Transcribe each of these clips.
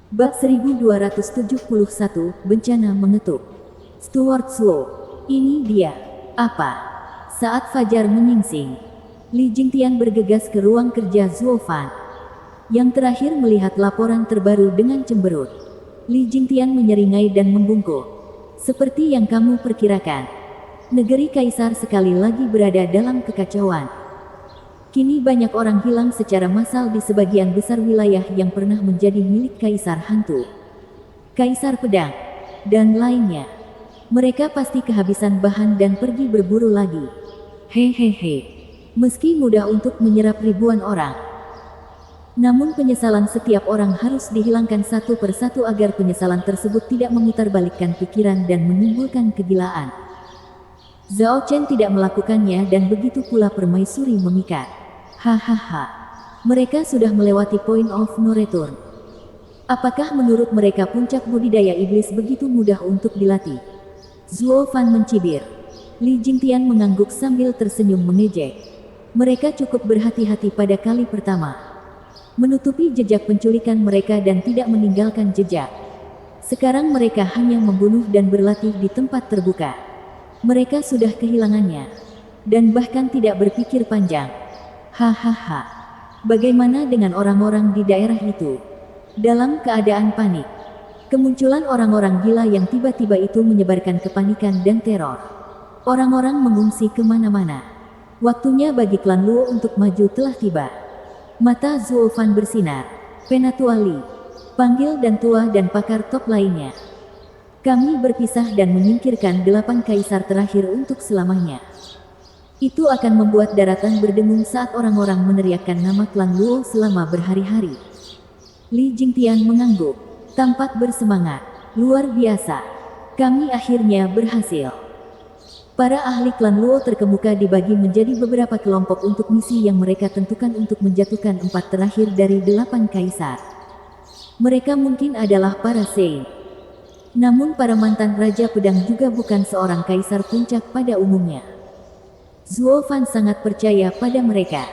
Bab 1271, Bencana Mengetuk. Stuart Slow. Ini dia. Apa? Saat fajar menyingsing, Li Jingtian bergegas ke ruang kerja Zhuo Fan. Yang terakhir melihat laporan terbaru dengan cemberut. Li Jingtian menyeringai dan membungkuk. Seperti yang kamu perkirakan, negeri Kaisar sekali lagi berada dalam kekacauan. Kini banyak orang hilang secara massal di sebagian besar wilayah yang pernah menjadi milik Kaisar Hantu, Kaisar Pedang, dan lainnya. Mereka pasti kehabisan bahan dan pergi berburu lagi. Hehehe. Meski mudah untuk menyerap ribuan orang, namun penyesalan setiap orang harus dihilangkan satu persatu agar penyesalan tersebut tidak memutarbalikkan pikiran dan menimbulkan kegilaan. Zhao Chen tidak melakukannya dan begitu pula permaisuri memikat. Hahaha. Mereka sudah melewati point of no return. Apakah menurut mereka puncak budidaya iblis begitu mudah untuk dilatih? Zhuo Fan mencibir. Li Jingtian mengangguk sambil tersenyum mengejek. Mereka cukup berhati-hati pada kali pertama, menutupi jejak penculikan mereka dan tidak meninggalkan jejak. Sekarang mereka hanya membunuh dan berlatih di tempat terbuka. Mereka sudah kehilangannya, dan bahkan tidak berpikir panjang. Hahaha. Bagaimana dengan orang-orang di daerah itu? Dalam keadaan panik, kemunculan orang-orang gila yang tiba-tiba itu menyebarkan kepanikan dan teror. Orang-orang mengungsi kemana-mana. Waktunya bagi klan Luo untuk maju telah tiba. Mata Zhuo Fan bersinar. Penatua Li, panggil dan tua dan pakar top lainnya. Kami berpisah dan menyingkirkan 8 kaisar terakhir untuk selamanya. Itu akan membuat daratan berdengung saat orang-orang meneriakkan nama klan Luo selama berhari-hari. Li Jingtian mengangguk, tampak bersemangat. Luar biasa. Kami akhirnya berhasil. Para ahli klan Luo terkemuka dibagi menjadi beberapa kelompok untuk misi yang mereka tentukan untuk menjatuhkan 4 terakhir dari 8 kaisar. Mereka mungkin adalah para Saint. Namun para mantan Raja Pedang juga bukan seorang kaisar puncak pada umumnya. Zhuo Fan sangat percaya pada mereka.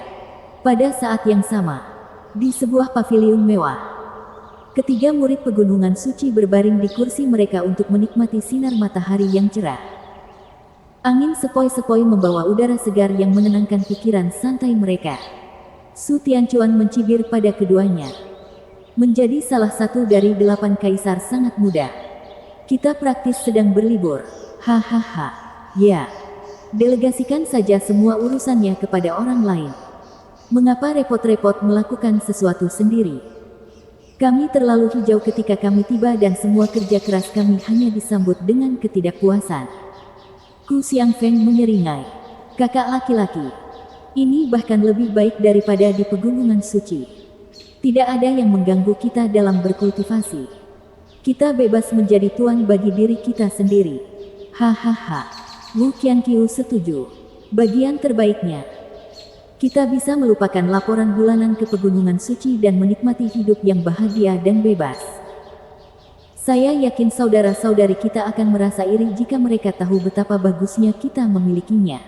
Pada saat yang sama, di sebuah paviliun mewah, ketiga murid pegunungan suci berbaring di kursi mereka untuk menikmati sinar matahari yang cerah. Angin sepoi-sepoi membawa udara segar yang menenangkan pikiran santai mereka. Su Tianchuan mencibir pada keduanya. Menjadi salah satu dari 8 kaisar sangat mudah. Kita praktis sedang berlibur. Hahaha. Ya. Delegasikan saja semua urusannya kepada orang lain. Mengapa repot-repot melakukan sesuatu sendiri? Kami terlalu hijau ketika kami tiba dan semua kerja keras kami hanya disambut dengan ketidakpuasan. Ku Xiangfeng menyeringai. Kakak laki-laki. Ini bahkan lebih baik daripada di pegunungan suci. Tidak ada yang mengganggu kita dalam berkultivasi. Kita bebas menjadi tuan bagi diri kita sendiri. Hahaha. Wu Qianqiu setuju. Bagian terbaiknya, kita bisa melupakan laporan bulanan ke pegunungan suci dan menikmati hidup yang bahagia dan bebas. Saya yakin saudara-saudari kita akan merasa iri jika mereka tahu betapa bagusnya kita memilikinya.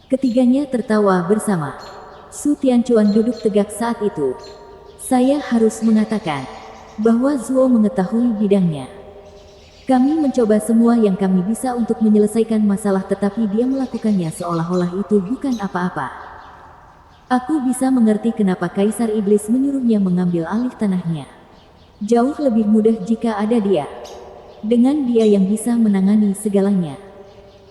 Ketiganya tertawa bersama. Su Tianchuan duduk tegak saat itu. Saya harus mengatakan bahwa Zhuo mengetahui bidangnya. Kami mencoba semua yang kami bisa untuk menyelesaikan masalah, tetapi dia melakukannya seolah-olah itu bukan apa-apa. Aku bisa mengerti kenapa Kaisar Iblis menyuruhnya mengambil alih tanahnya. Jauh lebih mudah jika ada dia. Dengan dia yang bisa menangani segalanya,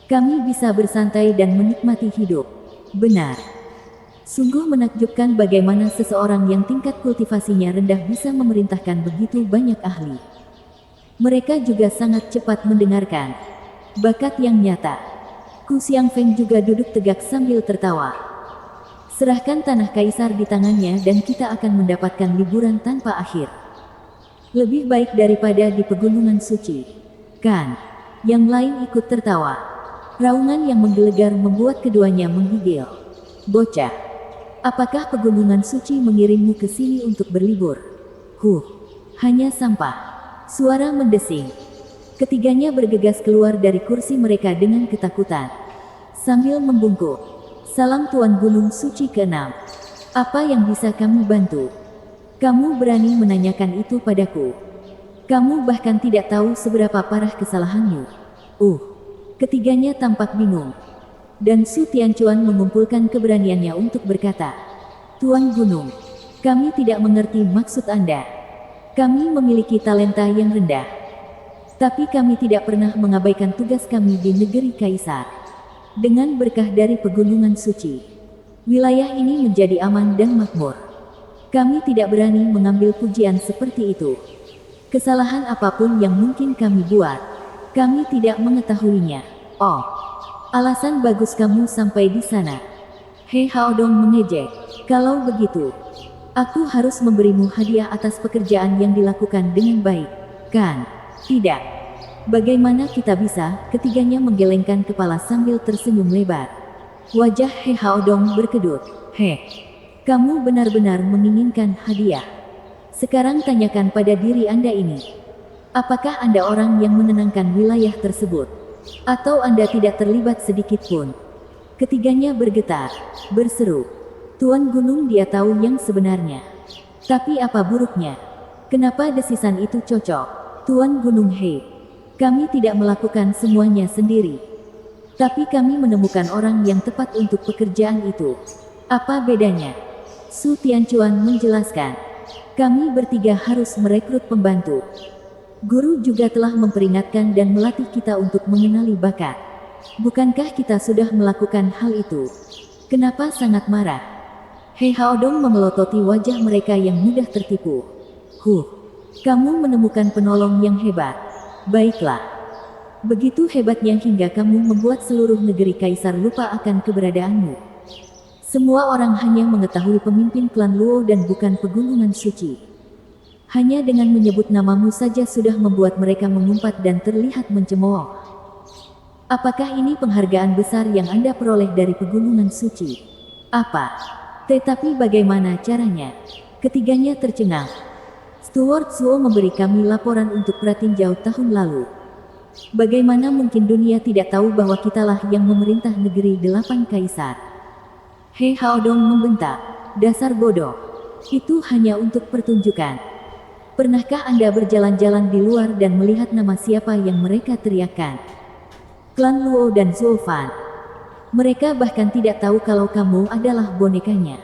kami bisa bersantai dan menikmati hidup. Benar. Sungguh menakjubkan bagaimana seseorang yang tingkat kultivasinya rendah bisa memerintahkan begitu banyak ahli. Mereka juga sangat cepat mendengarkan. Bakat yang nyata. Ku Xiangfeng juga duduk tegak sambil tertawa. Serahkan tanah kaisar di tangannya dan kita akan mendapatkan liburan tanpa akhir. Lebih baik daripada di pegunungan suci. Kan? Yang lain ikut tertawa. Raungan yang menggelegar membuat keduanya menggigil. Bocah. Apakah pegunungan suci mengirimmu ke sini untuk berlibur? Hanya sampah. Suara mendesing. Ketiganya bergegas keluar dari kursi mereka dengan ketakutan. Sambil membungkuk. Salam Tuan Gunung Suci ke-6. Apa yang bisa kami bantu? Kamu berani menanyakan itu padaku. Kamu bahkan tidak tahu seberapa parah kesalahanmu. Ketiganya tampak bingung. Dan Su Tianchuan mengumpulkan keberaniannya untuk berkata, Tuan Gunung, kami tidak mengerti maksud Anda. Kami memiliki talenta yang rendah. Tapi kami tidak pernah mengabaikan tugas kami di negeri Kaisar. Dengan berkah dari pegunungan suci, wilayah ini menjadi aman dan makmur. Kami tidak berani mengambil pujian seperti itu. Kesalahan apapun yang mungkin kami buat, kami tidak mengetahuinya. Alasan bagus kamu sampai di sana. He Haodong mengejek. Kalau begitu, aku harus memberimu hadiah atas pekerjaan yang dilakukan dengan baik, kan? Tidak. Bagaimana kita bisa? Ketiganya menggelengkan kepala sambil tersenyum lebar. Wajah He Haodong berkedut. Kamu benar-benar menginginkan hadiah. Sekarang tanyakan pada diri Anda ini. Apakah Anda orang yang menenangkan wilayah tersebut? Atau Anda tidak terlibat sedikit pun? Ketiganya bergetar, berseru. Tuan Gunung, dia tahu yang sebenarnya. Tapi apa buruknya? Kenapa desisan itu cocok? Tuan Gunung He, kami tidak melakukan semuanya sendiri. Tapi kami menemukan orang yang tepat untuk pekerjaan itu. Apa bedanya? Su Tianchuan menjelaskan. Kami bertiga harus merekrut pembantu. Guru juga telah memperingatkan dan melatih kita untuk mengenali bakat. Bukankah kita sudah melakukan hal itu? Kenapa sangat marah? He Haodong memelototi wajah mereka yang mudah tertipu. Kamu menemukan penolong yang hebat. Baiklah. Begitu hebatnya hingga kamu membuat seluruh negeri Kaisar lupa akan keberadaanmu. Semua orang hanya mengetahui pemimpin klan Luo dan bukan pegunungan suci. Hanya dengan menyebut namamu saja sudah membuat mereka mengumpat dan terlihat mencemooh. Apakah ini penghargaan besar yang Anda peroleh dari pegunungan suci? Apa? Tetapi bagaimana caranya? Ketiganya tercengang. Steward Zuo memberi kami laporan untuk pratinjau tahun lalu. Bagaimana mungkin dunia tidak tahu bahwa kitalah yang memerintah negeri 8 kaisar? He Haodong membentak, dasar bodoh. Itu hanya untuk pertunjukan. Pernahkah Anda berjalan-jalan di luar dan melihat nama siapa yang mereka teriakkan? Klan Luo dan Zuo Fan. Mereka bahkan tidak tahu kalau kamu adalah bonekanya.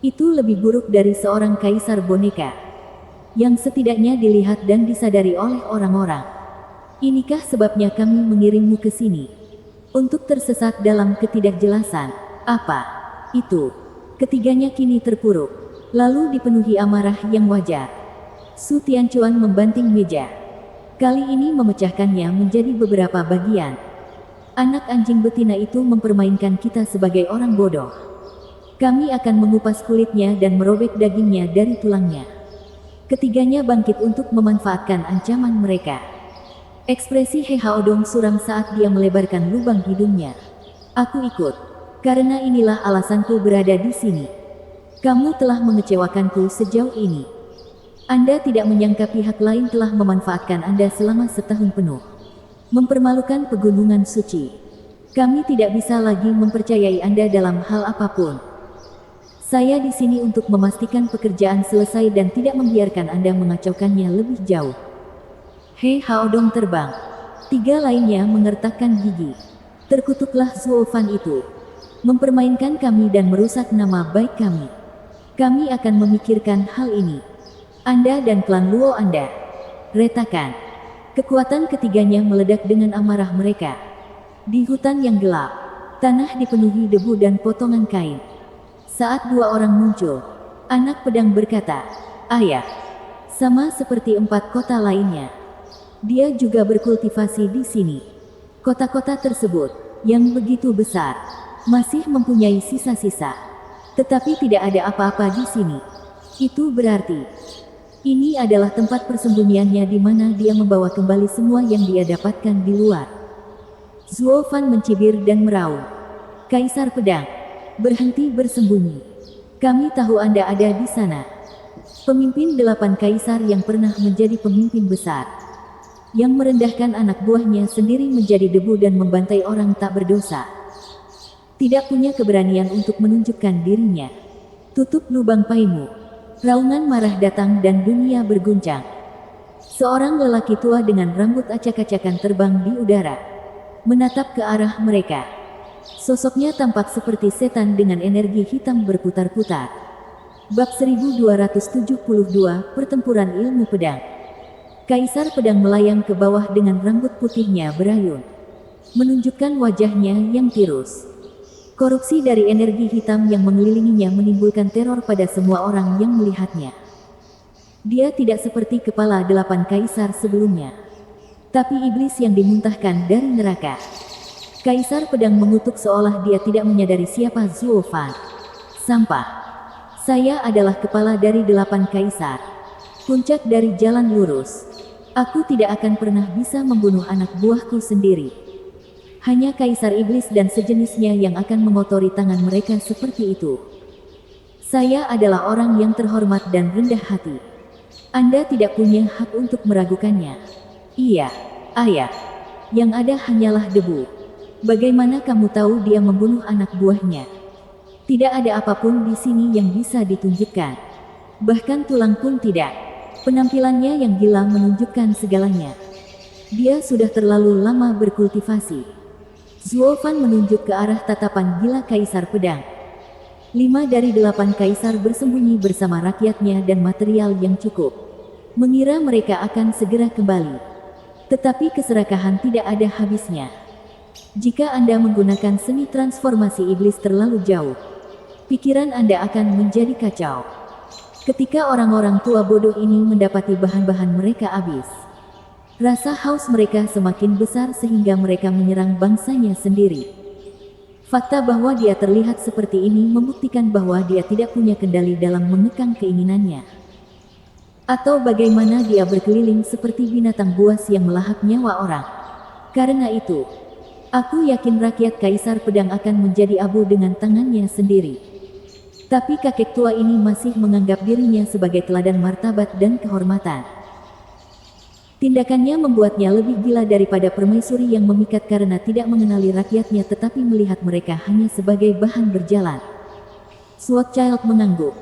Itu lebih buruk dari seorang kaisar boneka, yang setidaknya dilihat dan disadari oleh orang-orang. Inikah sebabnya kami mengirimmu ke sini? Untuk tersesat dalam ketidakjelasan. Apa itu? Ketiganya kini terpuruk, lalu dipenuhi amarah yang wajar. Su Tianchuan membanting meja. Kali ini memecahkannya menjadi beberapa bagian. Anak anjing betina itu mempermainkan kita sebagai orang bodoh. Kami akan mengupas kulitnya dan merobek dagingnya dari tulangnya. Ketiganya bangkit untuk memanfaatkan ancaman mereka. Ekspresi He Haodong suram saat dia melebarkan lubang hidungnya. Aku ikut. Karena inilah alasanku berada di sini. Kamu telah mengecewakanku sejauh ini. Anda tidak menyangka pihak lain telah memanfaatkan Anda selama setahun penuh. Mempermalukan pegunungan suci. Kami tidak bisa lagi mempercayai Anda dalam hal apapun. Saya di sini untuk memastikan pekerjaan selesai dan tidak membiarkan Anda mengacaukannya lebih jauh. He Haodong terbang. Tiga lainnya mengertakkan gigi. Terkutuklah Zuo Fan itu. Mempermainkan kami dan merusak nama baik kami. Kami akan memikirkan hal ini. Anda dan klan Luo Anda. Retakan. Kekuatan ketiganya meledak dengan amarah mereka. Di hutan yang gelap, tanah dipenuhi debu dan potongan kain. Saat dua orang muncul, anak pedang berkata, Ayah. Sama seperti 4 kota lainnya. Dia juga berkultivasi di sini. Kota-kota tersebut, yang begitu besar, masih mempunyai sisa-sisa. Tetapi tidak ada apa-apa di sini. Itu berarti ini adalah tempat persembunyiannya di mana dia membawa kembali semua yang dia dapatkan di luar. Zuo Fan mencibir dan meraung. Kaisar Pedang, berhenti bersembunyi. Kami tahu Anda ada di sana. Pemimpin 8 kaisar yang pernah menjadi pemimpin besar, yang merendahkan anak buahnya sendiri menjadi debu dan membantai orang tak berdosa. Tidak punya keberanian untuk menunjukkan dirinya. Tutup lubang paimu. Raungan marah datang dan dunia berguncang. Seorang lelaki tua dengan rambut acak-acakan terbang di udara, menatap ke arah mereka. Sosoknya tampak seperti setan dengan energi hitam berputar-putar. Bab 1272, Pertempuran Ilmu Pedang. Kaisar Pedang melayang ke bawah dengan rambut putihnya berayun, menunjukkan wajahnya yang tirus. Korupsi dari energi hitam yang mengelilinginya menimbulkan teror pada semua orang yang melihatnya. Dia tidak seperti kepala 8 kaisar sebelumnya, tapi iblis yang dimuntahkan dari neraka. Kaisar Pedang mengutuk seolah dia tidak menyadari siapa Zuo Fan. Sampah. Saya adalah kepala dari 8 kaisar. Puncak dari jalan lurus. Aku tidak akan pernah bisa membunuh anak buahku sendiri. Hanya kaisar iblis dan sejenisnya yang akan mengotori tangan mereka seperti itu. Saya adalah orang yang terhormat dan rendah hati. Anda tidak punya hak untuk meragukannya. Iya, ayah. Yang ada hanyalah debu. Bagaimana kamu tahu dia membunuh anak buahnya? Tidak ada apapun di sini yang bisa ditunjukkan. Bahkan tulang pun tidak. Penampilannya yang gila menunjukkan segalanya. Dia sudah terlalu lama berkultivasi. Zuo Fan menunjuk ke arah tatapan gila Kaisar Pedang. 5 dari 8 kaisar bersembunyi bersama rakyatnya dan material yang cukup, mengira mereka akan segera kembali. Tetapi keserakahan tidak ada habisnya. Jika Anda menggunakan seni transformasi iblis terlalu jauh, pikiran Anda akan menjadi kacau. Ketika orang-orang tua bodoh ini mendapati bahan-bahan mereka habis, rasa haus mereka semakin besar sehingga mereka menyerang bangsanya sendiri. Fakta bahwa dia terlihat seperti ini membuktikan bahwa dia tidak punya kendali dalam mengekang keinginannya. Atau bagaimana dia berkeliling seperti binatang buas yang melahap nyawa orang. Karena itu, aku yakin rakyat Kaisar Pedang akan menjadi abu dengan tangannya sendiri. Tapi kakek tua ini masih menganggap dirinya sebagai teladan martabat dan kehormatan. Tindakannya membuatnya lebih gila daripada permaisuri yang memikat karena tidak mengenali rakyatnya tetapi melihat mereka hanya sebagai bahan berjalan. Schwarzschild mengangguk.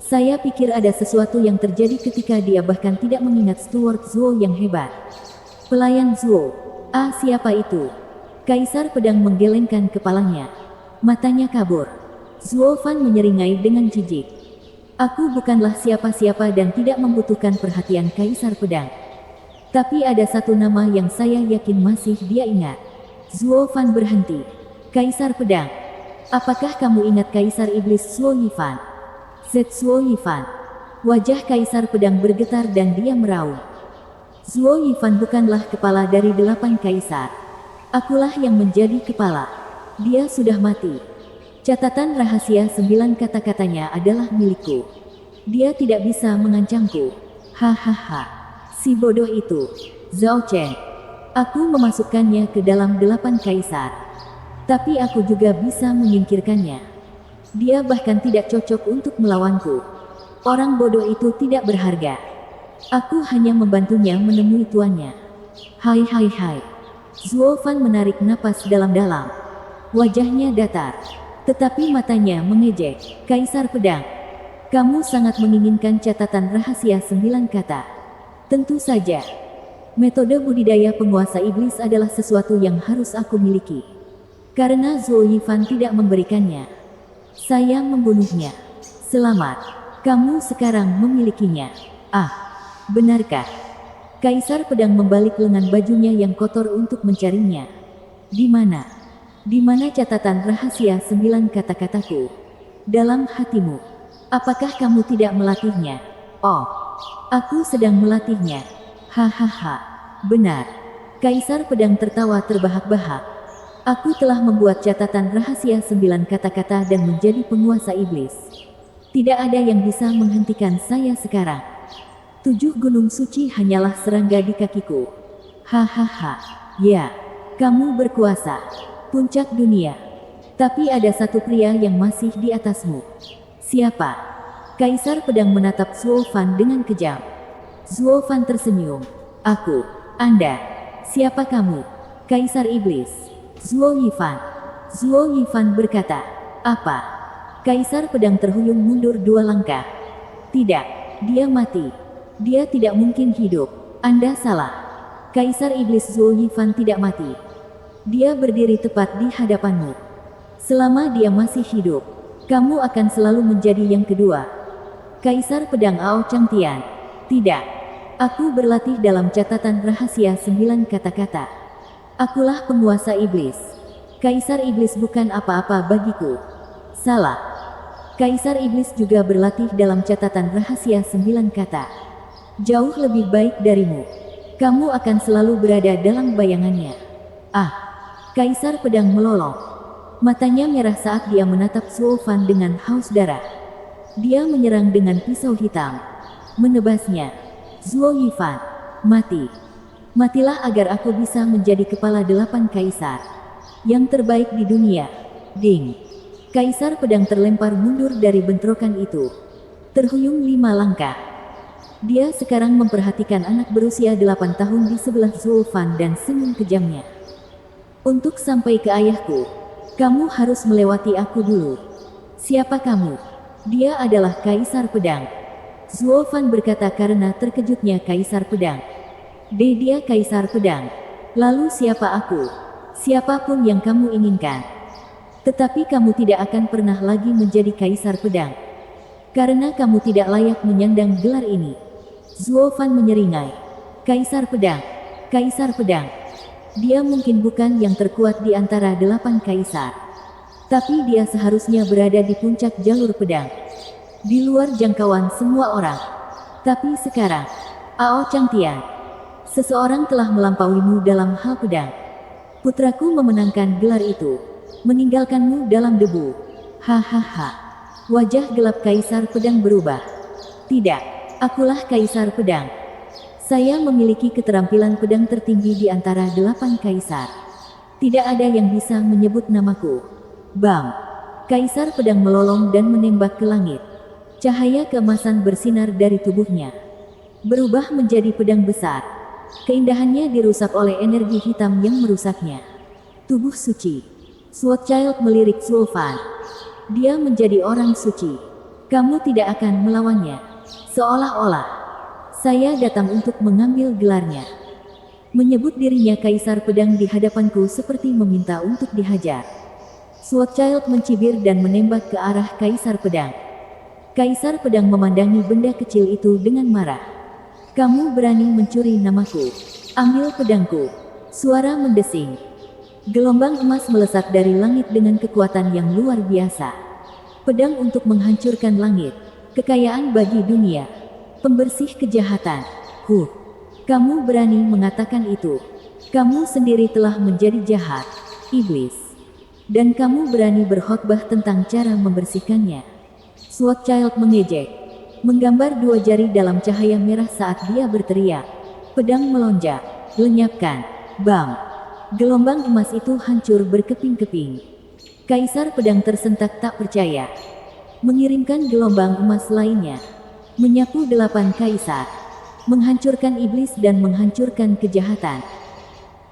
Saya pikir ada sesuatu yang terjadi ketika dia bahkan tidak mengingat Steward Zuo yang hebat. Pelayan Zuo. Ah, siapa itu? Kaisar Pedang menggelengkan kepalanya. Matanya kabur. Zuo Fan menyeringai dengan jijik. Aku bukanlah siapa-siapa dan tidak membutuhkan perhatian Kaisar Pedang. Tapi ada satu nama yang saya yakin masih dia ingat. Zuo Fan berhenti. Kaisar Pedang. Apakah kamu ingat Kaisar Iblis Zuo Yifan? Zuo Yifan. Wajah Kaisar Pedang bergetar dan dia meraung. Zuo Yifan bukanlah kepala dari 8 kaisar. Akulah yang menjadi kepala. Dia sudah mati. Catatan rahasia 9 kata-katanya adalah milikku. Dia tidak bisa mengancamku. Hahaha. Si bodoh itu, Zhao Chen. Aku memasukkannya ke dalam 8 kaisar. Tapi aku juga bisa menyingkirkannya. Dia bahkan tidak cocok untuk melawanku. Orang bodoh itu tidak berharga. Aku hanya membantunya menemui tuannya. Hai hai hai. Zuo Fan menarik napas dalam-dalam. Wajahnya datar. Tetapi matanya mengejek. Kaisar Pedang. Kamu sangat menginginkan catatan rahasia 9 kata. Tentu saja. Metode budidaya penguasa iblis adalah sesuatu yang harus aku miliki. Karena Zuo Yifan tidak memberikannya, saya membunuhnya. Selamat. Kamu sekarang memilikinya. Ah, benarkah? Kaisar Pedang membalik lengan bajunya yang kotor untuk mencarinya. Di mana? Di mana catatan rahasia 9 kata-kataku? Dalam hatimu. Apakah kamu tidak melatihnya? Oh, aku sedang melatihnya. Hahaha. Benar. Kaisar Pedang tertawa terbahak-bahak. Aku telah membuat catatan rahasia 9 kata-kata dan menjadi penguasa iblis. Tidak ada yang bisa menghentikan saya sekarang. 7 gunung suci hanyalah serangga di kakiku. Hahaha. Ya, kamu berkuasa. Puncak dunia. Tapi ada satu pria yang masih di atasmu. Siapa? Kaisar Pedang menatap Zuo Fan dengan kejam. Zuo Fan tersenyum. Aku. Anda. Siapa kamu? Kaisar Iblis. Zuo Yifan. Zuo Yifan berkata. Apa? Kaisar Pedang terhuyung mundur 2 langkah. Tidak, dia mati. Dia tidak mungkin hidup. Anda salah. Kaisar Iblis Zuo Yifan tidak mati. Dia berdiri tepat di hadapanmu. Selama dia masih hidup, kamu akan selalu menjadi yang kedua. Kaisar Pedang Ao Changtian. Tidak. Aku berlatih dalam catatan rahasia 9 kata-kata. Akulah penguasa iblis. Kaisar Iblis bukan apa-apa bagiku. Salah. Kaisar Iblis juga berlatih dalam catatan rahasia 9 kata. Jauh lebih baik darimu. Kamu akan selalu berada dalam bayangannya. Ah. Kaisar Pedang melolong. Matanya merah saat dia menatap Zuo Fan dengan haus darah. Dia menyerang dengan pisau hitam. Menebasnya. Zuo Yifan. Mati. Matilah agar aku bisa menjadi kepala 8 kaisar. Yang terbaik di dunia. Ding. Kaisar Pedang terlempar mundur dari bentrokan itu. Terhuyung 5 langkah. Dia sekarang memperhatikan anak berusia 8 tahun di sebelah Zuo Fan dan senyum kejamnya. Untuk sampai ke ayahku, kamu harus melewati aku dulu. Siapa kamu? Dia adalah Kaisar Pedang. Zuo Fan berkata karena terkejutnya Kaisar Pedang. Dia Kaisar Pedang. Lalu siapa aku? Siapapun yang kamu inginkan. Tetapi kamu tidak akan pernah lagi menjadi Kaisar Pedang. Karena kamu tidak layak menyandang gelar ini. Zuo Fan menyeringai. Kaisar Pedang. Kaisar Pedang. Dia mungkin bukan yang terkuat di antara 8 kaisar. Tapi dia seharusnya berada di puncak jalur pedang. Di luar jangkauan semua orang. Tapi sekarang, Ao Changtian, seseorang telah melampauimu dalam hal pedang. Putraku memenangkan gelar itu, meninggalkanmu dalam debu. Hahaha. Wajah gelap Kaisar Pedang berubah. Tidak, akulah Kaisar Pedang. Saya memiliki keterampilan pedang tertinggi di antara 8 kaisar. Tidak ada yang bisa menyebut namaku. Bam! Kaisar Pedang melolong dan menembak ke langit. Cahaya keemasan bersinar dari tubuhnya. Berubah menjadi pedang besar. Keindahannya dirusak oleh energi hitam yang merusaknya. Tubuh suci. Sword Child melirik Zuo Fan. Dia menjadi orang suci. Kamu tidak akan melawannya. Seolah-olah saya datang untuk mengambil gelarnya. Menyebut dirinya Kaisar Pedang di hadapanku seperti meminta untuk dihajar. Sword Child mencibir dan menembak ke arah Kaisar Pedang. Kaisar Pedang memandangi benda kecil itu dengan marah. Kamu berani mencuri namaku. Ambil pedangku. Suara mendesing. Gelombang emas melesat dari langit dengan kekuatan yang luar biasa. Pedang untuk menghancurkan langit. Kekayaan bagi dunia. Pembersih kejahatan. Kamu berani mengatakan itu. Kamu sendiri telah menjadi jahat. Iblis. Dan kamu berani berkhotbah tentang cara membersihkannya. Sword Child mengejek. Menggambar 2 jari dalam cahaya merah saat dia berteriak. Pedang melonjak. Lenyapkan. Bam. Gelombang emas itu hancur berkeping-keping. Kaisar Pedang tersentak tak percaya. Mengirimkan gelombang emas lainnya. Menyapu 8 kaisar. Menghancurkan iblis dan menghancurkan kejahatan.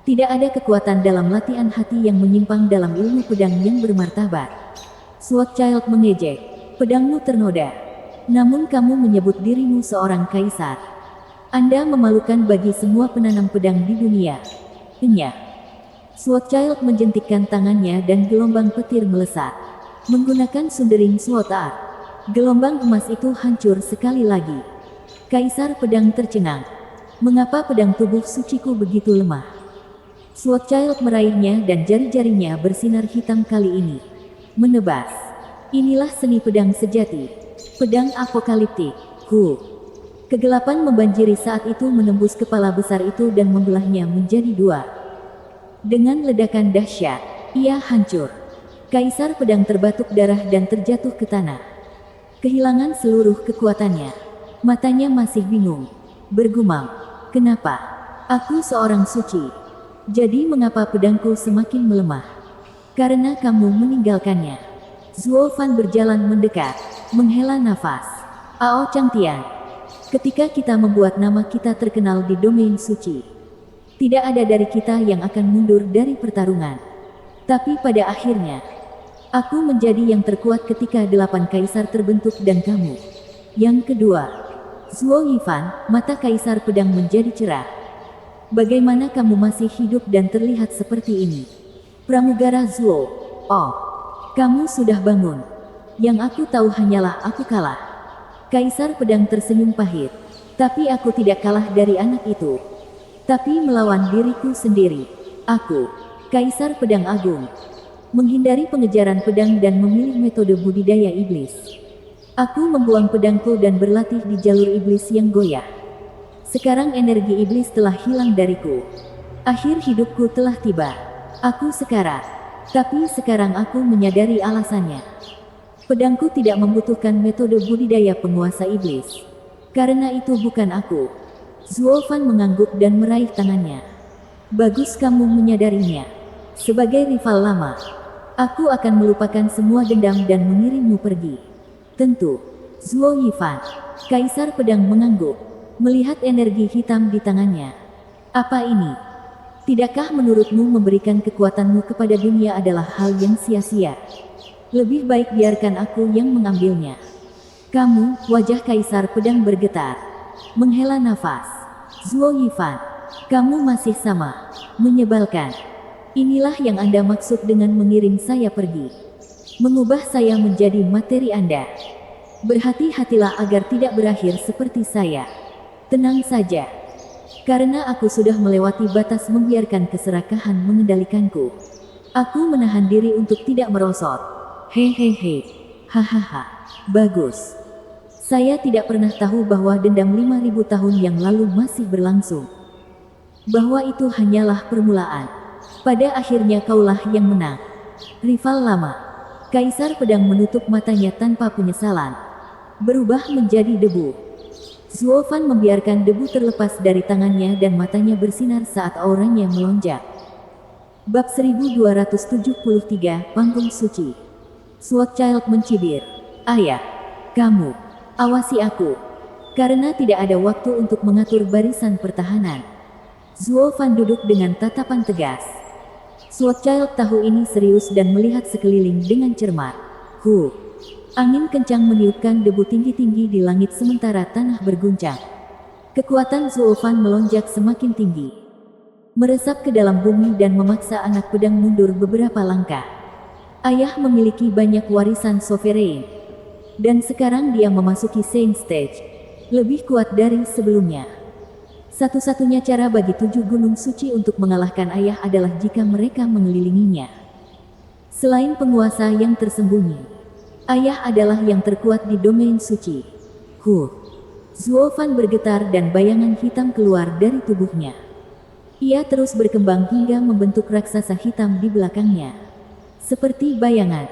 Tidak ada kekuatan dalam latihan hati yang menyimpang dalam ilmu pedang yang bermartabat. Sword Child mengejek. Pedangmu ternoda. Namun kamu menyebut dirimu seorang kaisar. Anda memalukan bagi semua penanam pedang di dunia. Enyah. Sword Child menjentikkan tangannya dan gelombang petir melesat. Menggunakan sundering Sword Art. Gelombang emas itu hancur sekali lagi. Kaisar Pedang tercengang. Mengapa pedang tubuh suciku begitu lemah? Sword Child meraihnya dan jari-jarinya bersinar hitam kali ini. Menebas. Inilah seni pedang sejati. Pedang apokaliptik. Kegelapan membanjiri saat itu menembus kepala besar itu dan membelahnya menjadi 2. Dengan ledakan dahsyat, ia hancur. Kaisar Pedang terbatuk darah dan terjatuh ke tanah. Kehilangan seluruh kekuatannya. Matanya masih bingung. Bergumam. Kenapa? Aku seorang suci. Jadi mengapa pedangku semakin melemah? Karena kamu meninggalkannya. Zuo Fan berjalan mendekat. Menghela nafas. Ao Changtian. Ketika kita membuat nama kita terkenal di domain suci, tidak ada dari kita yang akan mundur dari pertarungan. Tapi pada akhirnya, aku menjadi yang terkuat ketika 8 kaisar terbentuk dan kamu Yang kedua, Zuo Yifan, mata Kaisar Pedang menjadi cerah. Bagaimana kamu masih hidup dan terlihat seperti ini? Pramugara Zuo. Oh, kamu sudah bangun. Yang aku tahu hanyalah aku kalah. Kaisar Pedang tersenyum pahit. Tapi aku tidak kalah dari anak itu. Tapi melawan diriku sendiri. Aku, Kaisar Pedang Agung. Menghindari pengejaran pedang dan memilih metode budidaya iblis. Aku membuang pedangku dan berlatih di jalur iblis yang goyah. Sekarang energi iblis telah hilang dariku. Akhir hidupku telah tiba. Aku sekarat. Tapi sekarang aku menyadari alasannya. Pedangku tidak membutuhkan metode budidaya penguasa iblis. Karena itu bukan aku. Zuo Fan mengangguk dan meraih tangannya. Bagus kamu menyadarinya. Sebagai rival lama, aku akan melupakan semua dendam dan mengirimmu pergi. Tentu. Zuo Yifan. Kaisar Pedang mengangguk, melihat energi hitam di tangannya. Apa ini? Tidakkah menurutmu memberikan kekuatanmu kepada dunia adalah hal yang sia-sia? Lebih baik biarkan aku yang mengambilnya. Kamu, wajah Kaisar Pedang bergetar. Menghela nafas. Zuo Yifan, kamu masih sama. Menyebalkan. Inilah yang Anda maksud dengan mengirim saya pergi. Mengubah saya menjadi materi Anda. Berhati-hatilah agar tidak berakhir seperti saya. Tenang saja. Karena aku sudah melewati batas membiarkan keserakahan mengendalikanku. Aku menahan diri untuk tidak merosot. Hehehe. Hahaha. Bagus. Saya tidak pernah tahu bahwa dendam 5000 tahun yang lalu masih berlangsung. Bahwa itu hanyalah permulaan. Pada akhirnya kaulah yang menang. Rival lama. Kaisar Pedang menutup matanya tanpa penyesalan. Berubah menjadi debu. Zuo Fan membiarkan debu terlepas dari tangannya dan matanya bersinar saat auranya melonjak. Bab 1273, Panggung Suci. Sword Child mencibir. Ayah, kamu, awasi aku. Karena tidak ada waktu untuk mengatur barisan pertahanan. Zuo Fan duduk dengan tatapan tegas. Sword Child tahu ini serius dan melihat sekeliling dengan cermat. Angin kencang meniupkan debu tinggi-tinggi di langit sementara tanah berguncang. Kekuatan Zuo Fan melonjak semakin tinggi. Meresap ke dalam bumi dan memaksa anak pedang mundur beberapa langkah. Ayah memiliki banyak warisan sovereign. Dan sekarang dia memasuki Saint Stage. Lebih kuat dari sebelumnya. Satu-satunya cara bagi 7 gunung suci untuk mengalahkan ayah adalah jika mereka mengelilinginya. Selain penguasa yang tersembunyi, ayah adalah yang terkuat di domain suci. Zuo Fan bergetar dan bayangan hitam keluar dari tubuhnya. Ia terus berkembang hingga membentuk raksasa hitam di belakangnya. Seperti bayangan,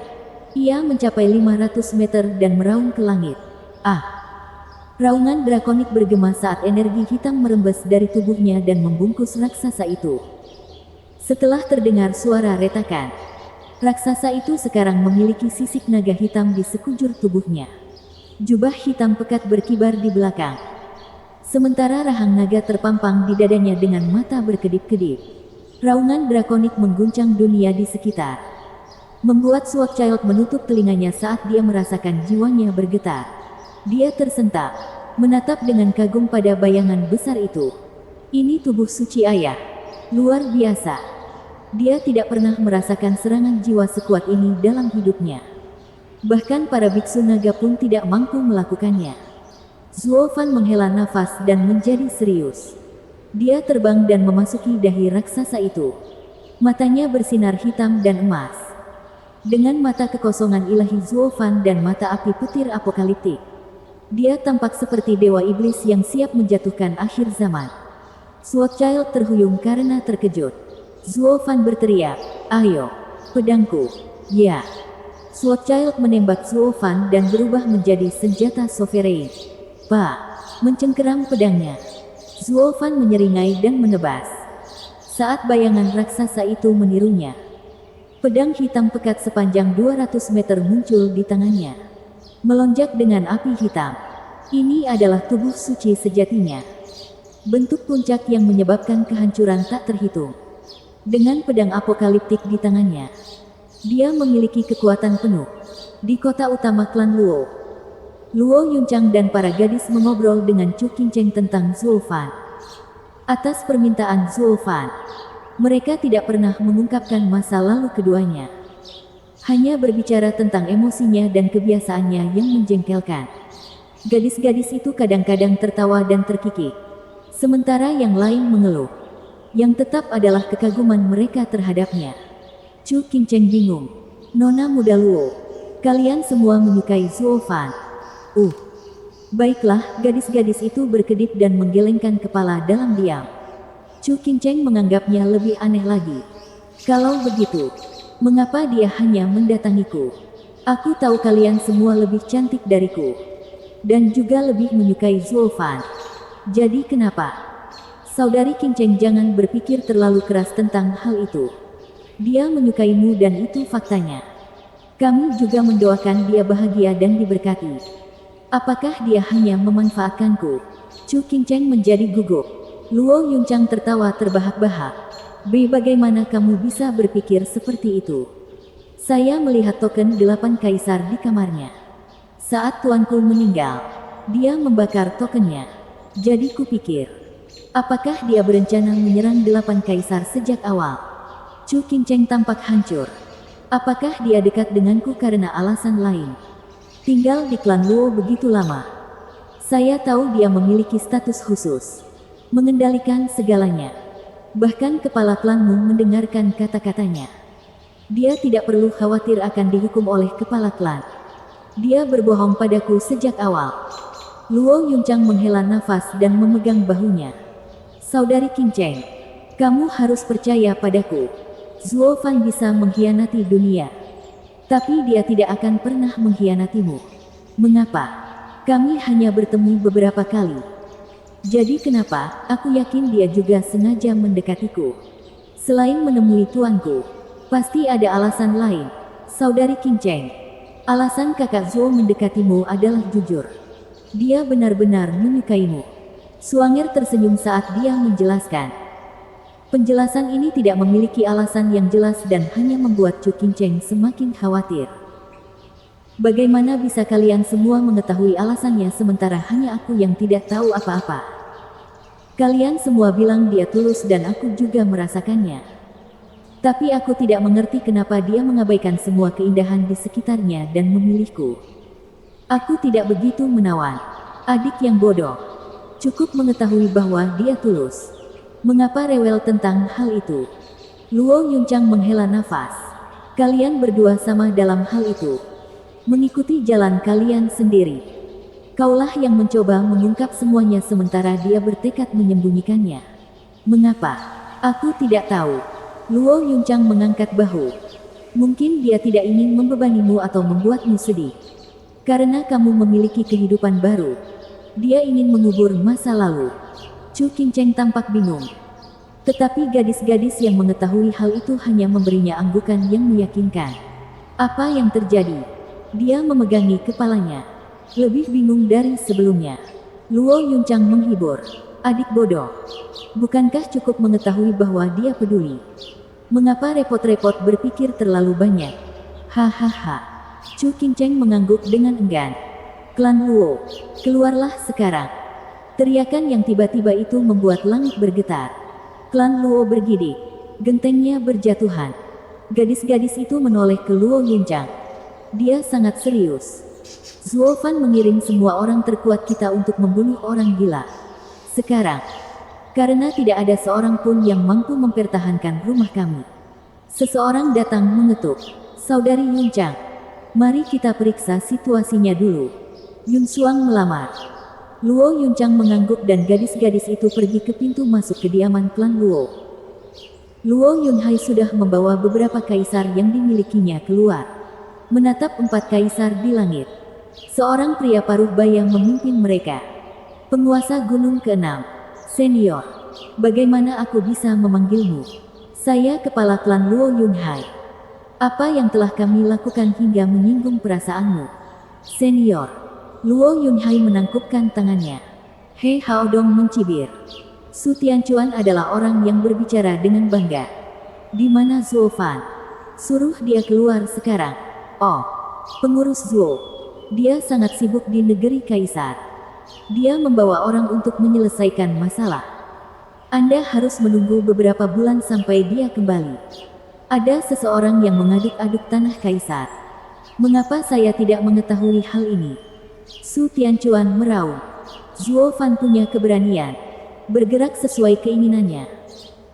ia mencapai 500 meter dan meraung ke langit. Raungan drakonik bergema saat energi hitam merembes dari tubuhnya dan membungkus raksasa itu. Setelah terdengar suara retakan, raksasa itu sekarang memiliki sisik naga hitam di sekujur tubuhnya. Jubah hitam pekat berkibar di belakang. Sementara rahang naga terpampang di dadanya dengan mata berkedip-kedip. Raungan drakonik mengguncang dunia di sekitar. Membuat Sword Child menutup telinganya saat dia merasakan jiwanya bergetar. Dia tersentak, menatap dengan kagum pada bayangan besar itu. Ini tubuh suci ayah. Luar biasa. Dia tidak pernah merasakan serangan jiwa sekuat ini dalam hidupnya. Bahkan para biksu naga pun tidak mampu melakukannya. Zuo Fan menghela nafas dan menjadi serius. Dia terbang dan memasuki dahi raksasa itu. Matanya bersinar hitam dan emas. Dengan mata kekosongan ilahi Zuo Fan dan mata api petir apokaliptik, dia tampak seperti dewa iblis yang siap menjatuhkan akhir zaman. Sword Child terhuyung karena terkejut. Zuo Fan berteriak, "Ayo, pedangku!" Ya. Sword Child menembak Zuo Fan dan berubah menjadi senjata sovereign. Mencengkeram pedangnya. Zuo Fan menyeringai dan menebas. Saat bayangan raksasa itu menirunya, pedang hitam pekat sepanjang 200 meter muncul di tangannya. Melonjak dengan api hitam. Ini adalah tubuh suci sejatinya. Bentuk puncak yang menyebabkan kehancuran tak terhitung. Dengan pedang apokaliptik di tangannya, dia memiliki kekuatan penuh. Di kota utama klan Luo, Luo Yunchang dan para gadis mengobrol dengan Chu Qingcheng tentang Zuo Fan. Atas permintaan Zuo Fan, mereka tidak pernah mengungkapkan masa lalu keduanya. Hanya berbicara tentang emosinya dan kebiasaannya yang menjengkelkan. Gadis-gadis itu kadang-kadang tertawa dan terkikik. Sementara yang lain mengeluh. Yang tetap adalah kekaguman mereka terhadapnya. Chu Qingcheng bingung. Nona muda Luo, kalian semua menyukai Zuo Fan. Baiklah, gadis-gadis itu berkedip dan menggelengkan kepala dalam diam. Chu Qingcheng menganggapnya lebih aneh lagi. Kalau begitu, mengapa dia hanya mendatangiku? Aku tahu kalian semua lebih cantik dariku. Dan juga lebih menyukai Zuo Fan. Jadi kenapa? Saudari Qingcheng, jangan berpikir terlalu keras tentang hal itu. Dia menyukaimu dan itu faktanya. Kami juga mendoakan dia bahagia dan diberkati. Apakah dia hanya memanfaatkanku? Chu Qingcheng menjadi gugup. Luo Yunchang tertawa terbahak-bahak. Bagaimana kamu bisa berpikir seperti itu? Saya melihat token 8 kaisar di kamarnya. Saat tuanku meninggal, dia membakar tokennya. Jadi kupikir, apakah dia berencana menyerang 8 kaisar sejak awal? Chu Qingcheng tampak hancur. Apakah dia dekat denganku karena alasan lain? Tinggal di klan Luo begitu lama. Saya tahu dia memiliki status khusus. Mengendalikan segalanya. Bahkan kepala klanmu mendengarkan kata-katanya. Dia tidak perlu khawatir akan dihukum oleh kepala klan. Dia berbohong padaku sejak awal. Luo Yunchang menghela nafas dan memegang bahunya. Saudari Qingcheng, kamu harus percaya padaku. Zuo Fan bisa mengkhianati dunia. Tapi dia tidak akan pernah mengkhianatimu. Mengapa? Kami hanya bertemu beberapa kali. Jadi kenapa? Aku yakin dia juga sengaja mendekatiku. Selain menemui tuanku, pasti ada alasan lain. Saudari Qingcheng, alasan kakak Zuo mendekatimu adalah jujur. Dia benar-benar menyukaimu. Suanger tersenyum saat dia menjelaskan. Penjelasan ini tidak memiliki alasan yang jelas dan hanya membuat Chu Qingcheng semakin khawatir. Bagaimana bisa kalian semua mengetahui alasannya sementara hanya aku yang tidak tahu apa-apa? Kalian semua bilang dia tulus dan aku juga merasakannya. Tapi aku tidak mengerti kenapa dia mengabaikan semua keindahan di sekitarnya dan memilihku. Aku tidak begitu menawan. Adik yang bodoh. Cukup mengetahui bahwa dia tulus. Mengapa rewel tentang hal itu? Luo Yunchang menghela nafas. Kalian berdua sama dalam hal itu. Mengikuti jalan kalian sendiri. Kaulah yang mencoba mengungkap semuanya sementara dia bertekad menyembunyikannya. Mengapa? Aku tidak tahu. Luo Yunchang mengangkat bahu. Mungkin dia tidak ingin membebanimu atau membuatmu sedih. Karena kamu memiliki kehidupan baru. Dia ingin mengubur masa lalu. Chu Qingcheng tampak bingung. Tetapi gadis-gadis yang mengetahui hal itu hanya memberinya anggukan yang meyakinkan. Apa yang terjadi? Dia memegangi kepalanya. Lebih bingung dari sebelumnya. Luo Yunchang menghibur. Adik bodoh. Bukankah cukup mengetahui bahwa dia peduli? Mengapa repot-repot berpikir terlalu banyak? Hahaha. Chu Qingcheng mengangguk dengan enggan. Klan Luo, keluarlah sekarang. Teriakan yang tiba-tiba itu membuat langit bergetar. Klan Luo bergidik. Gentengnya berjatuhan. Gadis-gadis itu menoleh ke Luo Yunchang. Dia sangat serius. Zuo Fan mengirim semua orang terkuat kita untuk membunuh orang gila. Sekarang, karena tidak ada seorang pun yang mampu mempertahankan rumah kami. Seseorang datang mengetuk. Saudari Yunchang, mari kita periksa situasinya dulu. Yun Xuang melamar. Luo Yunchang mengangguk dan gadis-gadis itu pergi ke pintu masuk kediaman klan Luo. Luo Yunhai sudah membawa beberapa kaisar yang dimilikinya keluar. Menatap 4 kaisar di langit. Seorang pria paruh baya memimpin mereka. Penguasa gunung ke-6. Senior. Bagaimana aku bisa memanggilmu? Saya kepala klan Luo Yunhai. Apa yang telah kami lakukan hingga menyinggung perasaanmu? Senior. Luo Yunhai menangkupkan tangannya. He Haodong mencibir. Su Tianchuan adalah orang yang berbicara dengan bangga. Di mana Zuo Fan? Suruh dia keluar sekarang. Oh, pengurus Zuo. Dia sangat sibuk di negeri Kaisar. Dia membawa orang untuk menyelesaikan masalah. Anda harus menunggu beberapa bulan sampai dia kembali. Ada seseorang yang mengaduk-aduk tanah Kaisar. Mengapa saya tidak mengetahui hal ini? Su Tianchuan meraung. Zuo Fan punya keberanian. Bergerak sesuai keinginannya.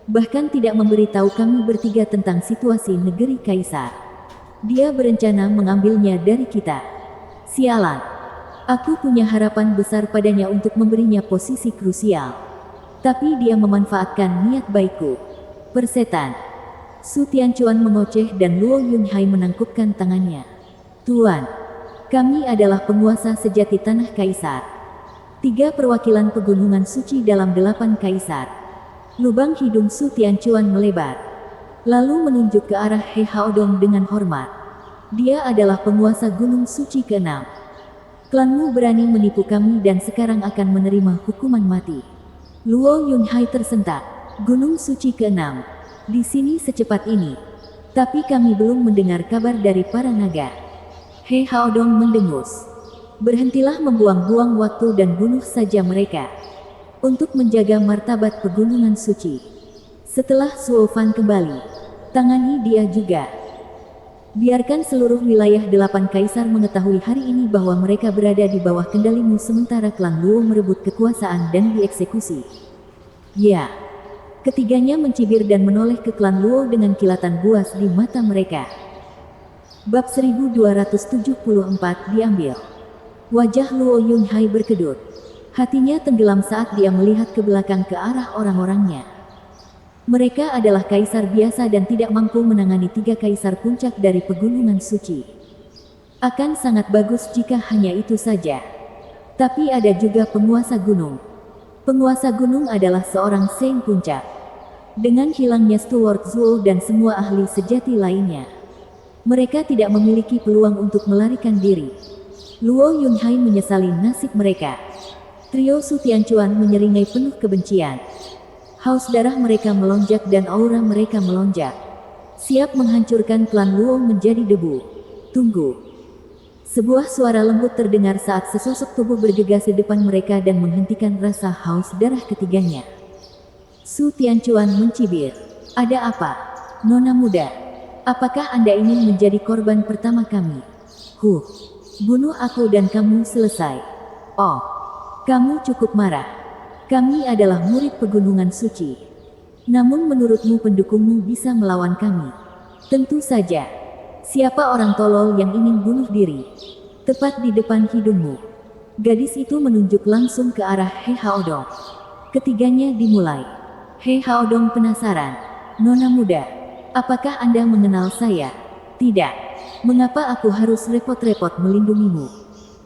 Bahkan tidak memberitahu kami bertiga tentang situasi negeri Kaisar. Dia berencana mengambilnya dari kita. Sialan. Aku punya harapan besar padanya untuk memberinya posisi krusial. Tapi dia memanfaatkan niat baikku. Persetan. Su Tianchuan mengoceh dan Luo Yunhai menangkupkan tangannya. Tuan, kami adalah penguasa sejati tanah Kaisar. 3 perwakilan pegunungan suci dalam 8 Kaisar. Lubang hidung Su Tianchuan melebar. Lalu menunjuk ke arah He Haodong dengan hormat. Dia adalah penguasa gunung suci ke-6. Klanmu berani menipu kami dan sekarang akan menerima hukuman mati. Luo Yunhai tersentak. Gunung suci ke-6. Di sini secepat ini. Tapi kami belum mendengar kabar dari para naga. He Haodong mendengus. Berhentilah membuang-buang waktu dan bunuh saja mereka. Untuk menjaga martabat pegunungan suci. Setelah Zuo Fan kembali, tangani dia juga. Biarkan seluruh wilayah 8 Kaisar mengetahui hari ini bahwa mereka berada di bawah kendalimu sementara klan Luo merebut kekuasaan dan dieksekusi. Ya. Ketiganya mencibir dan menoleh ke klan Luo dengan kilatan buas di mata mereka. Bab 1274 diambil. Wajah Luo Yunhai berkedut. Hatinya tenggelam saat dia melihat ke belakang ke arah orang-orangnya. Mereka adalah kaisar biasa dan tidak mampu menangani 3 kaisar puncak dari pegunungan suci. Akan sangat bagus jika hanya itu saja. Tapi ada juga penguasa gunung. Penguasa gunung adalah seorang Saint puncak. Dengan hilangnya Steward Zuo dan semua ahli sejati lainnya, mereka tidak memiliki peluang untuk melarikan diri. Luo Yunhai menyesali nasib mereka. Trio Su Tianchuan menyeringai penuh kebencian. Haus darah mereka melonjak dan aura mereka melonjak. Siap menghancurkan klan Luo menjadi debu. Tunggu. Sebuah suara lembut terdengar saat sesosok tubuh bergegas di depan mereka dan menghentikan rasa haus darah ketiganya. Su Tianchuan mencibir. Ada apa? Nona muda. Apakah Anda ingin menjadi korban pertama kami? Bunuh aku dan kamu selesai. Oh. Kamu cukup marah. Kami adalah murid pegunungan suci. Namun menurutmu pendukungmu bisa melawan kami? Tentu saja. Siapa orang tolol yang ingin bunuh diri? Tepat di depan hidungmu. Gadis itu menunjuk langsung ke arah He Haodong. Ketiganya dimulai. He Haodong penasaran. Nona muda, apakah Anda mengenal saya? Tidak. Mengapa aku harus repot-repot melindungimu?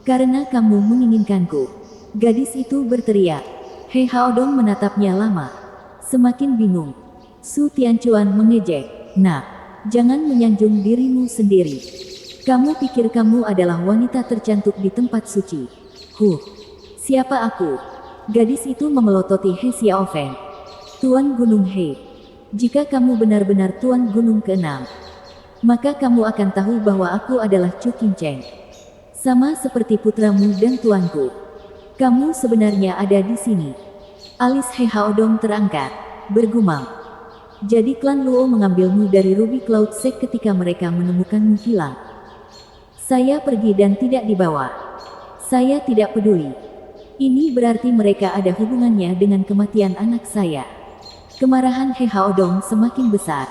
Karena kamu menginginkanku. Gadis itu berteriak. He Haodong menatapnya lama. Semakin bingung. Su Tianchuan mengejek. Nak, jangan menyanjung dirimu sendiri. Kamu pikir kamu adalah wanita tercantik di tempat suci. Siapa aku? Gadis itu memelototi He Xiaofeng. Tuan Gunung He, jika kamu benar-benar Tuan Gunung ke-6, maka kamu akan tahu bahwa aku adalah Chu Qingcheng. Sama seperti putramu dan tuanku. Kamu sebenarnya ada di sini. Alis He Haodong terangkat, bergumam. Jadi klan Luo mengambilmu dari Ruby Cloud Sect ketika mereka menemukanmu hilang. Saya pergi dan tidak dibawa. Saya tidak peduli. Ini berarti mereka ada hubungannya dengan kematian anak saya. Kemarahan He Haodong semakin besar.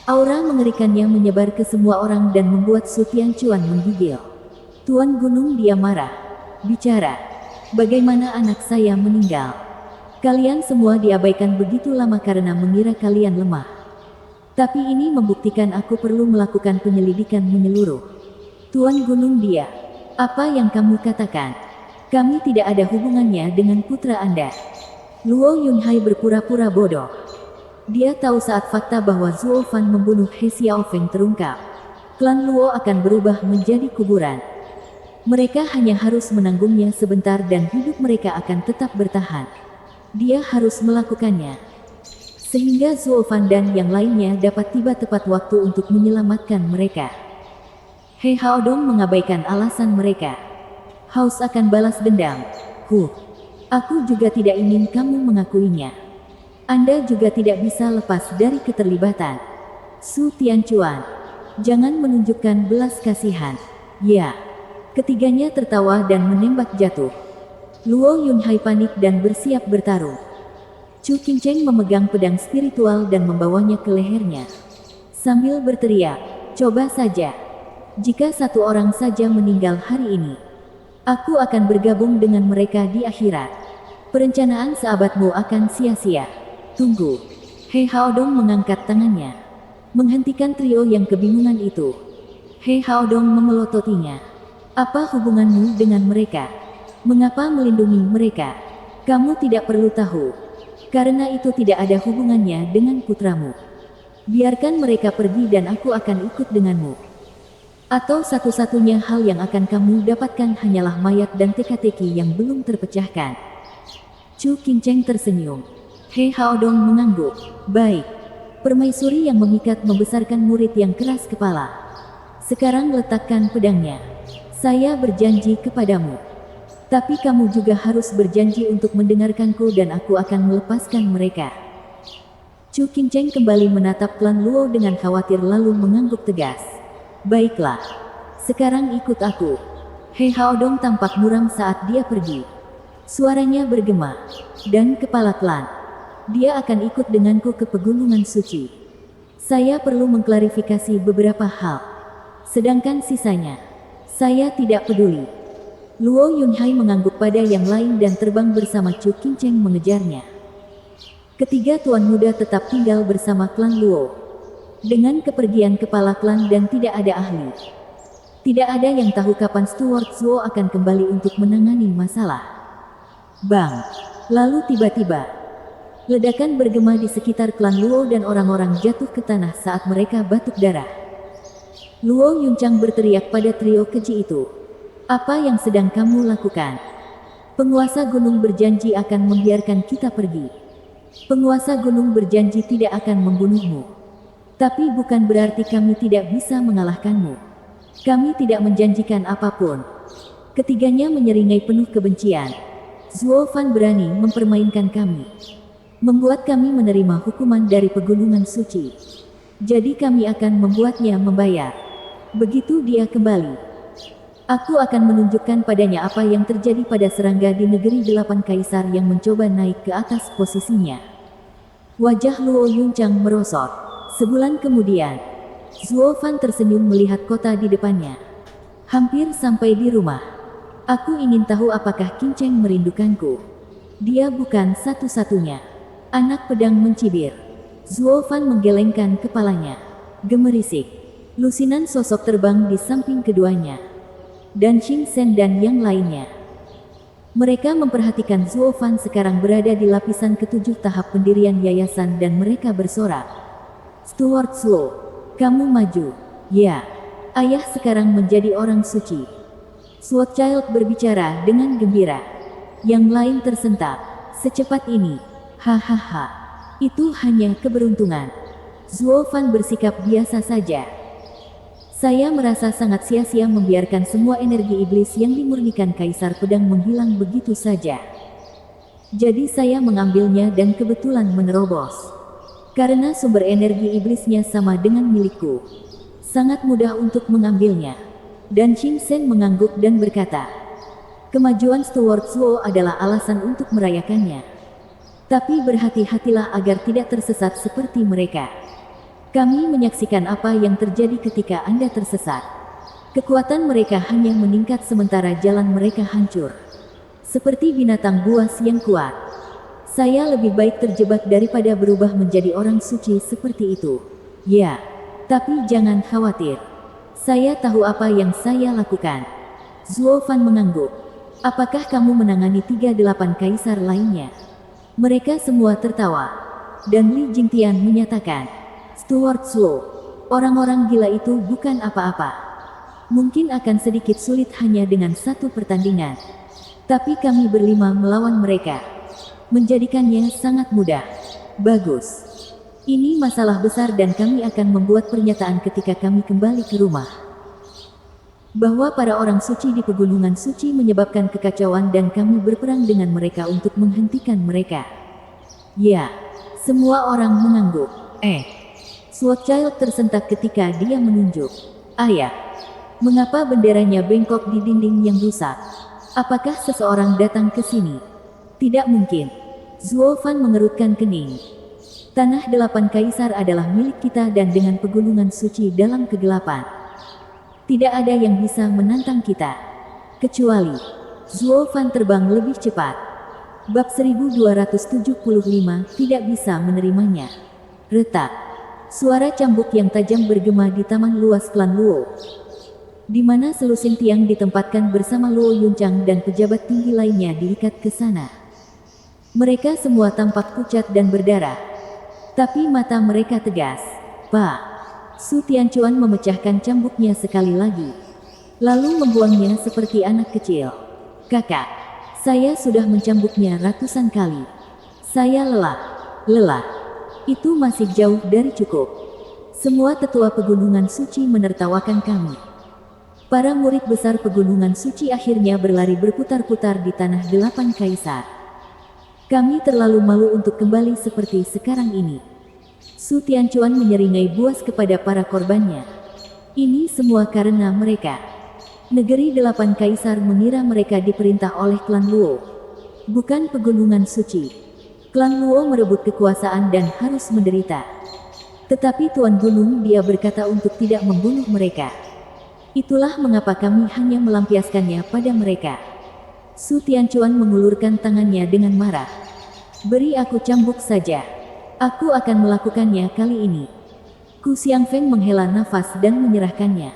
Aura mengerikannya menyebar ke semua orang dan membuat Su Tianchuan menggigil. Tuan Gunung, dia marah. Bicara. Bagaimana anak saya meninggal? Kalian semua diabaikan begitu lama karena mengira kalian lemah. Tapi ini membuktikan aku perlu melakukan penyelidikan menyeluruh. Tuan Gunung, dia. Apa yang kamu katakan? Kami tidak ada hubungannya dengan putra Anda. Luo Yunhai berpura-pura bodoh. Dia tahu saat fakta bahwa Zuo Fan membunuh He Xiaofeng terungkap, klan Luo akan berubah menjadi kuburan. Mereka hanya harus menanggungnya sebentar dan hidup mereka akan tetap bertahan. Dia harus melakukannya. Sehingga Zuo Fan dan yang lainnya dapat tiba tepat waktu untuk menyelamatkan mereka. He Haodong mengabaikan alasan mereka. Haus akan balas dendam. Aku juga tidak ingin kamu mengakuinya. Anda juga tidak bisa lepas dari keterlibatan. Su Tianchuan, jangan menunjukkan belas kasihan. Ya. Ketiganya tertawa dan menembak jatuh. Luo Yunhai panik dan bersiap bertarung. Chu Qingcheng memegang pedang spiritual dan membawanya ke lehernya. Sambil berteriak, coba saja. Jika satu orang saja meninggal hari ini, aku akan bergabung dengan mereka di akhirat. Perencanaan seabadmu akan sia-sia. Tunggu. He Haodong mengangkat tangannya, menghentikan trio yang kebingungan itu. He Haodong memelototinya. Apa hubunganmu dengan mereka? Mengapa melindungi mereka? Kamu tidak perlu tahu. Karena itu tidak ada hubungannya dengan putramu. Biarkan mereka pergi dan aku akan ikut denganmu. Atau satu-satunya hal yang akan kamu dapatkan hanyalah mayat dan teka-teki yang belum terpecahkan. Chu Qingcheng tersenyum. He Haodong mengangguk. Baik. Permaisuri yang memikat membesarkan murid yang keras kepala. Sekarang letakkan pedangnya. Saya berjanji kepadamu. Tapi kamu juga harus berjanji untuk mendengarkanku dan aku akan melepaskan mereka. Chu Qingcheng kembali menatap klan Luo dengan khawatir lalu mengangguk tegas. Baiklah. Sekarang ikut aku. He Haodong tampak muram saat dia pergi. Suaranya bergema. Dan kepala klan. Dia akan ikut denganku ke pegunungan suci. Saya perlu mengklarifikasi beberapa hal. Sedangkan sisanya, saya tidak peduli. Luo Yunhai mengangguk pada yang lain dan terbang bersama Chu Qingcheng mengejarnya. Ketiga tuan muda tetap tinggal bersama klan Luo. Dengan kepergian kepala klan dan tidak ada ahli, tidak ada yang tahu kapan Steward Zuo akan kembali untuk menangani masalah. Bang! Lalu tiba-tiba, ledakan bergema di sekitar klan Luo dan orang-orang jatuh ke tanah saat mereka batuk darah. Luo Yunchang berteriak pada trio keji itu. Apa yang sedang kamu lakukan? Penguasa gunung berjanji akan membiarkan kita pergi. Penguasa gunung berjanji tidak akan membunuhmu. Tapi bukan berarti kami tidak bisa mengalahkanmu. Kami tidak menjanjikan apapun. Ketiganya menyeringai penuh kebencian. Zuo Fan berani mempermainkan kami. Membuat kami menerima hukuman dari pegunungan suci. Jadi kami akan membuatnya membayar. Begitu dia kembali, aku akan menunjukkan padanya apa yang terjadi pada serangga di negeri 8 kaisar yang mencoba naik ke atas posisinya. Wajah Luo Yunchang merosot. Sebulan kemudian, Zuo Fan tersenyum melihat kota di depannya. Hampir sampai di rumah. Aku ingin tahu apakah Qingcheng merindukanku. Dia bukan satu-satunya. Anak pedang mencibir. Zuo Fan menggelengkan kepalanya. Gemerisik. Lusinan sosok terbang di samping keduanya. Dan Xing Sen dan yang lainnya. Mereka memperhatikan Zuo Fan sekarang berada di lapisan ketujuh tahap pendirian yayasan dan mereka bersorak. Steward Zuo, kamu maju. Ya, ayah sekarang menjadi orang suci. Swordchild berbicara dengan gembira. Yang lain tersentak. Secepat ini. Hahaha. Itu hanya keberuntungan. Zuo Fan bersikap biasa saja. Saya merasa sangat sia-sia membiarkan semua energi iblis yang dimurnikan Kaisar Pedang menghilang begitu saja. Jadi saya mengambilnya dan kebetulan menerobos. Karena sumber energi iblisnya sama dengan milikku. Sangat mudah untuk mengambilnya. Dan Qing Sen mengangguk dan berkata, kemajuan Steward Zuo adalah alasan untuk merayakannya. Tapi berhati-hatilah agar tidak tersesat seperti mereka. Kami menyaksikan apa yang terjadi ketika Anda tersesat. Kekuatan mereka hanya meningkat sementara jalan mereka hancur. Seperti binatang buas yang kuat. Saya lebih baik terjebak daripada berubah menjadi orang suci seperti itu. Ya, tapi jangan khawatir. Saya tahu apa yang saya lakukan. Zuo Fan mengangguk. Apakah kamu menangani 38 kaisar lainnya? Mereka semua tertawa. Dan Li Jingtian menyatakan, Steward Zuo, orang-orang gila itu bukan apa-apa. Mungkin akan sedikit sulit hanya dengan satu pertandingan. Tapi kami berlima melawan mereka. Menjadikannya sangat mudah. Bagus. Ini masalah besar dan kami akan membuat pernyataan ketika kami kembali ke rumah. bahwa para orang suci di pegunungan suci menyebabkan kekacauan dan kami berperang dengan mereka untuk menghentikan mereka. Ya, semua orang mengangguk. Swordchild tersentak ketika dia menunjuk. Ayah, mengapa benderanya bengkok di dinding yang rusak? Apakah seseorang datang ke sini? Tidak mungkin. Zuo Fan mengerutkan kening. Tanah 8 kaisar adalah milik kita dan dengan pegunungan suci dalam kegelapan. Tidak ada yang bisa menantang kita. Kecuali Zuo Fan terbang lebih cepat. Bab 1275 tidak bisa menerimanya. Retak. Suara cambuk yang tajam bergema di taman luas klan Luo, di mana selusin tiang ditempatkan bersama Luo Yunchang dan pejabat tinggi lainnya diikat ke sana. Mereka semua tampak pucat dan berdarah, tapi mata mereka tegas. Pak, Su Tianchuan memecahkan cambuknya sekali lagi, lalu membuangnya seperti anak kecil. Kakak, saya sudah mencambuknya ratusan kali. Saya lelah. Itu masih jauh dari cukup. Semua tetua pegunungan suci menertawakan kami. Para murid besar pegunungan suci akhirnya berlari berputar-putar di tanah 8 kaisar. Kami terlalu malu untuk kembali seperti sekarang ini. Su Tianchuan menyeringai buas kepada para korbannya. Ini semua karena mereka. Negeri 8 kaisar mengira mereka diperintah oleh klan Luo, bukan pegunungan suci. Klan Luo merebut kekuasaan dan harus menderita. Tetapi Tuan Gunung dia berkata untuk tidak membunuh mereka. Itulah mengapa kami hanya melampiaskannya pada mereka. Su Tianchuan mengulurkan tangannya dengan marah. Beri aku cambuk saja. Aku akan melakukannya kali ini. Ku Xiangfeng menghela nafas dan menyerahkannya.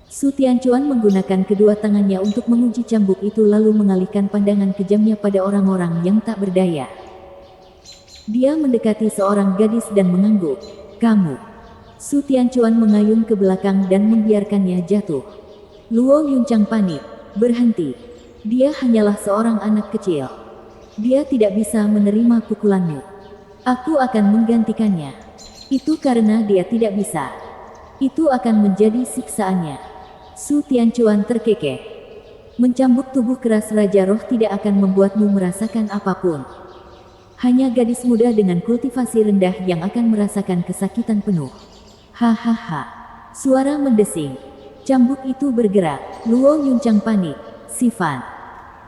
Su Tianchuan menggunakan kedua tangannya untuk menguji cambuk itu lalu mengalihkan pandangan kejamnya pada orang-orang yang tak berdaya. Dia mendekati seorang gadis dan mengangguk. Kamu. Su Tianchuan mengayun ke belakang dan membiarkannya jatuh. Luo Yunchang panik. Berhenti. Dia hanyalah seorang anak kecil. Dia tidak bisa menerima pukulanmu. Aku akan menggantikannya. Itu karena dia tidak bisa. Itu akan menjadi siksaannya. Su Tianchuan terkekeh. Mencambuk tubuh keras Raja Roh tidak akan membuatmu merasakan apapun. Hanya gadis muda dengan kultivasi rendah yang akan merasakan kesakitan penuh. Hahaha. Suara mendesing. Cambuk itu bergerak. Luo Yunchang panik. Si Fan.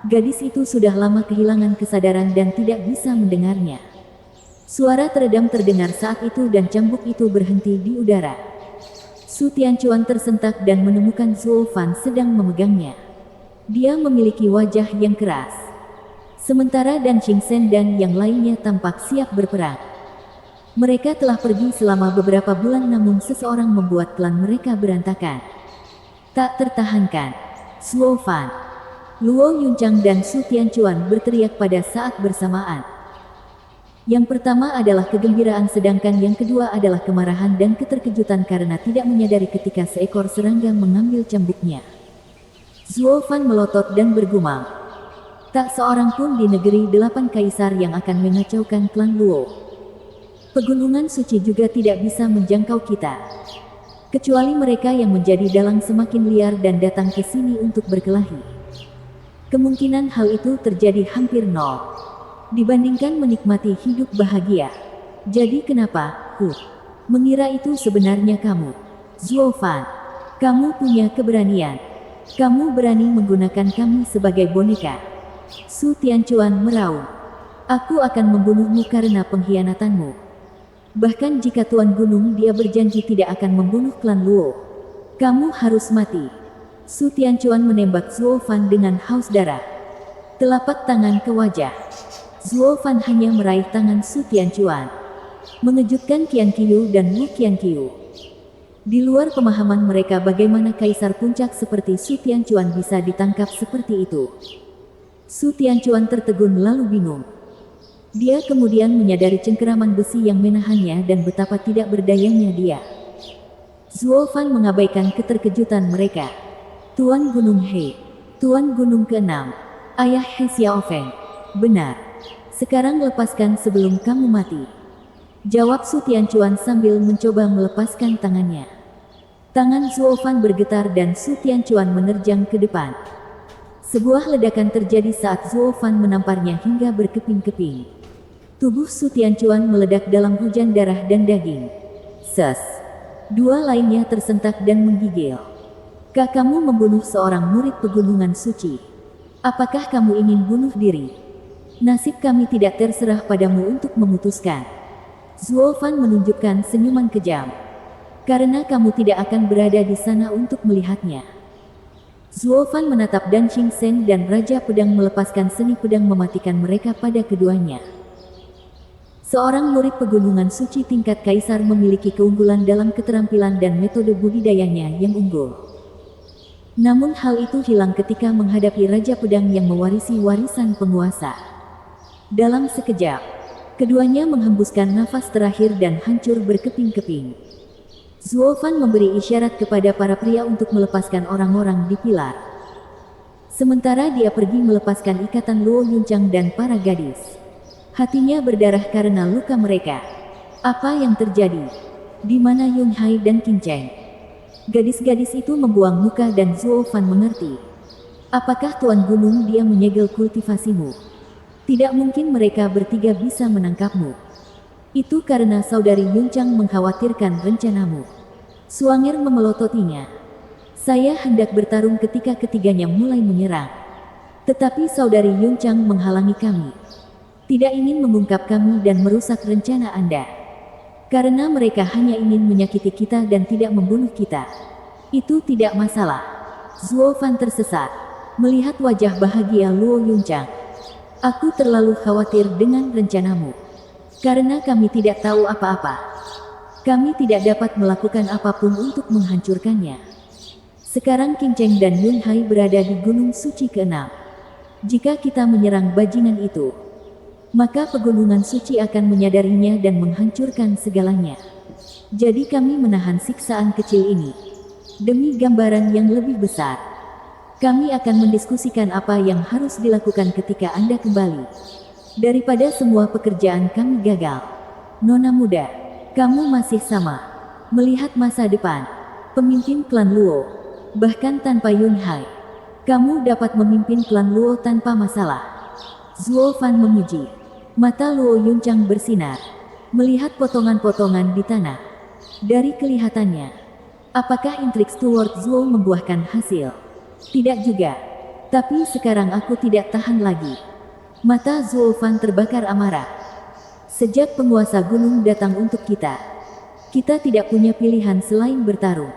Gadis itu sudah lama kehilangan kesadaran dan tidak bisa mendengarnya. Suara teredam terdengar saat itu dan cambuk itu berhenti di udara. Su Tianchuan tersentak dan menemukan Zuo Fan sedang memegangnya. Dia memiliki wajah yang keras. Sementara Dan Xingchen dan yang lainnya tampak siap berperang. Mereka telah pergi selama beberapa bulan namun seseorang membuat klan mereka berantakan. Tak tertahankan. Zuo Fan, Luo Yunchang dan Su Tianchuan berteriak pada saat bersamaan. Yang pertama adalah kegembiraan sedangkan yang kedua adalah kemarahan dan keterkejutan karena tidak menyadari ketika seekor serangga mengambil cambuknya. Zuo Fan melotot dan bergumam. Tak seorang pun di negeri 8 kaisar yang akan mengacaukan klan Luo. Pegunungan suci juga tidak bisa menjangkau kita. Kecuali mereka yang menjadi dalang semakin liar dan datang ke sini untuk berkelahi. Kemungkinan hal itu terjadi hampir nol. Dibandingkan menikmati hidup bahagia. Jadi kenapa, mengira itu sebenarnya kamu? Zuo Fan, kamu punya keberanian. Kamu berani menggunakan kami sebagai boneka. Su Tianchuan meraung. Aku akan membunuhmu karena pengkhianatanmu. Bahkan jika Tuan Gunung dia berjanji tidak akan membunuh klan Luo. Kamu harus mati. Su Tianchuan menembak Zuo Fan dengan haus darah. Telapak tangan ke wajah. Zuo Fan hanya meraih tangan Su Tianchuan. Mengejutkan Qian Qiu dan Wu Qianqiu. Di luar pemahaman mereka bagaimana kaisar puncak seperti Su Tianchuan bisa ditangkap seperti itu. Su Tianchuan tertegun lalu bingung. Dia kemudian menyadari cengkeraman besi yang menahannya dan betapa tidak berdayanya dia. Zuo Fan mengabaikan keterkejutan mereka. Tuan Gunung He. Tuan Gunung ke-6. Ayah He Xiaofeng. Benar. Sekarang lepaskan sebelum kamu mati. Jawab Su Tianchuan sambil mencoba melepaskan tangannya. Tangan Zuo Fan bergetar dan Su Tianchuan menerjang ke depan. Sebuah ledakan terjadi saat Zuo Fan menamparnya hingga berkeping-keping. Tubuh Su Tianchuan meledak dalam hujan darah dan daging. Ses. Dua lainnya tersentak dan menggigil. Kamu membunuh seorang murid pegunungan suci. Apakah kamu ingin bunuh diri? Nasib kami tidak terserah padamu untuk memutuskan. Zuo Fan menunjukkan senyuman kejam. Karena kamu tidak akan berada di sana untuk melihatnya. Zuo Fan menatap Dan Xingsheng dan Raja Pedang melepaskan seni pedang mematikan mereka pada keduanya. Seorang murid pegunungan suci tingkat kaisar memiliki keunggulan dalam keterampilan dan metode budidayanya yang unggul. Namun hal itu hilang ketika menghadapi Raja Pedang yang mewarisi warisan penguasa. Dalam sekejap, keduanya menghembuskan nafas terakhir dan hancur berkeping-keping. Zuo Fan memberi isyarat kepada para pria untuk melepaskan orang-orang di pilar. Sementara dia pergi melepaskan ikatan Luo Yunchang dan para gadis. Hatinya berdarah karena luka mereka. Apa yang terjadi? Di mana Yun Hai dan Qin Cheng? Gadis-gadis itu membuang muka dan Zuo Fan mengerti. Apakah Tuan Gunung dia menyegel kultivasimu? Tidak mungkin mereka bertiga bisa menangkapmu. Itu karena saudari Yunchang mengkhawatirkan rencanamu. Suangir memelototinya. Saya hendak bertarung ketika ketiganya mulai menyerang. Tetapi saudari Yunchang menghalangi kami. Tidak ingin mengungkap kami dan merusak rencana Anda. Karena mereka hanya ingin menyakiti kita dan tidak membunuh kita. Itu tidak masalah. Zuo Fan tersesat. Melihat wajah bahagia Luo Yunchang. Aku terlalu khawatir dengan rencanamu. Karena kami tidak tahu apa-apa. Kami tidak dapat melakukan apapun untuk menghancurkannya. Sekarang Qin Cheng dan Yun Hai berada di Gunung Suci ke-6. Jika kita menyerang bajingan itu, maka pegunungan suci akan menyadarinya dan menghancurkan segalanya. Jadi kami menahan siksaan kecil ini. Demi gambaran yang lebih besar, kami akan mendiskusikan apa yang harus dilakukan ketika Anda kembali. Daripada semua pekerjaan kami gagal. Nona muda, kamu masih sama. Melihat masa depan, pemimpin klan Luo, bahkan tanpa Yun Hai, kamu dapat memimpin klan Luo tanpa masalah. Zuo Fan memuji. Mata Luo Yunchang bersinar, melihat potongan-potongan di tanah. Dari kelihatannya, apakah intrik Steward Zuo membuahkan hasil? Tidak juga. Tapi sekarang aku tidak tahan lagi. Mata Zuo Fan terbakar amarah. Sejak penguasa gunung datang untuk kita tidak punya pilihan selain bertarung.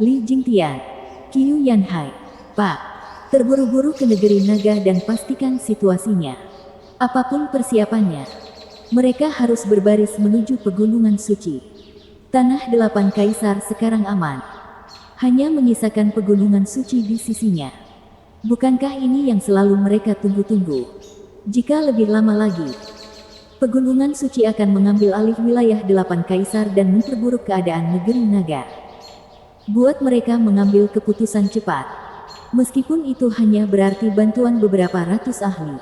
Li Jingtian, Qiu Yanhai, Pak, terburu-buru ke negeri naga dan pastikan situasinya. Apapun persiapannya, mereka harus berbaris menuju pegunungan suci. Tanah 8 kaisar sekarang aman. Hanya menyisakan pegunungan suci di sisinya. Bukankah ini yang selalu mereka tunggu-tunggu? Jika lebih lama lagi, pegunungan suci akan mengambil alih wilayah 8 kaisar dan memperburuk keadaan negeri naga. Buat mereka mengambil keputusan cepat. Meskipun itu hanya berarti bantuan beberapa ratus ahli.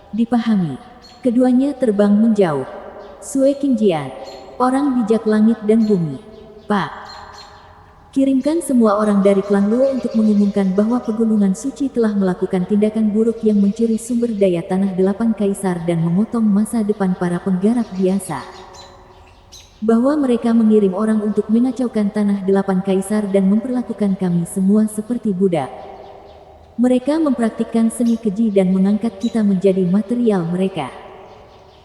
Dipahami. Keduanya terbang menjauh. Sue Qingjian, orang bijak langit dan bumi. Pak, kirimkan semua orang dari klan Luo untuk mengumumkan bahwa pegunungan suci telah melakukan tindakan buruk yang mencuri sumber daya tanah 8 kaisar dan memotong masa depan para penggarap biasa. Bahwa mereka mengirim orang untuk mengacaukan tanah 8 kaisar dan memperlakukan kami semua seperti budak. Mereka mempraktikkan seni keji dan mengangkat kita menjadi material mereka.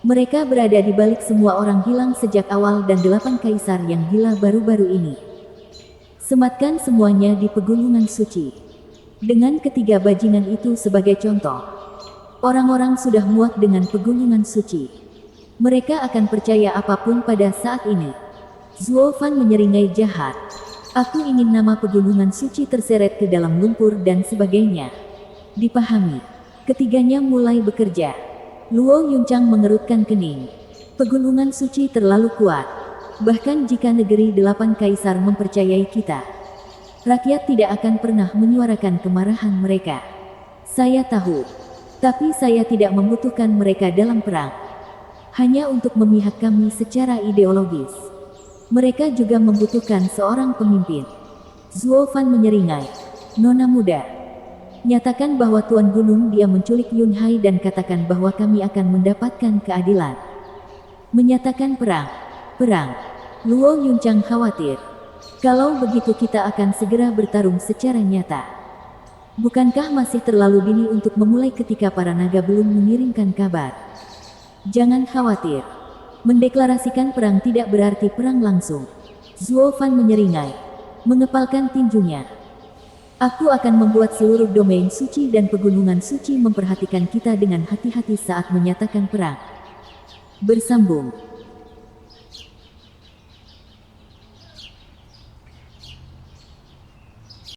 Mereka berada di balik semua orang hilang sejak awal dan 8 kaisar yang gila baru-baru ini. Sematkan semuanya di pegunungan suci. Dengan ketiga bajingan itu sebagai contoh, orang-orang sudah muak dengan pegunungan suci. Mereka akan percaya apapun pada saat ini. Zuo Fan menyeringai jahat. Aku ingin nama pegunungan suci terseret ke dalam lumpur dan sebagainya. Dipahami. Ketiganya mulai bekerja. Luo Yunchang mengerutkan kening. Pegunungan suci terlalu kuat. Bahkan jika negeri 8 kaisar mempercayai kita, rakyat tidak akan pernah menyuarakan kemarahan mereka. Saya tahu. Tapi saya tidak membutuhkan mereka dalam perang. Hanya untuk memihak kami secara ideologis. Mereka juga membutuhkan seorang pemimpin. Zuo Fan menyeringai. Nona muda, nyatakan bahwa Tuan Gunung dia menculik Yun Hai dan katakan bahwa kami akan mendapatkan keadilan. Menyatakan perang. Perang. Luo Yunchang khawatir. Kalau begitu kita akan segera bertarung secara nyata. Bukankah masih terlalu dini untuk memulai ketika para naga belum mengirimkan kabar? Jangan khawatir. Mendeklarasikan perang tidak berarti perang langsung. Zuo Fan menyeringai. Mengepalkan tinjunya. Aku akan membuat seluruh domain suci dan pegunungan suci memperhatikan kita dengan hati-hati saat menyatakan perang. Bersambung.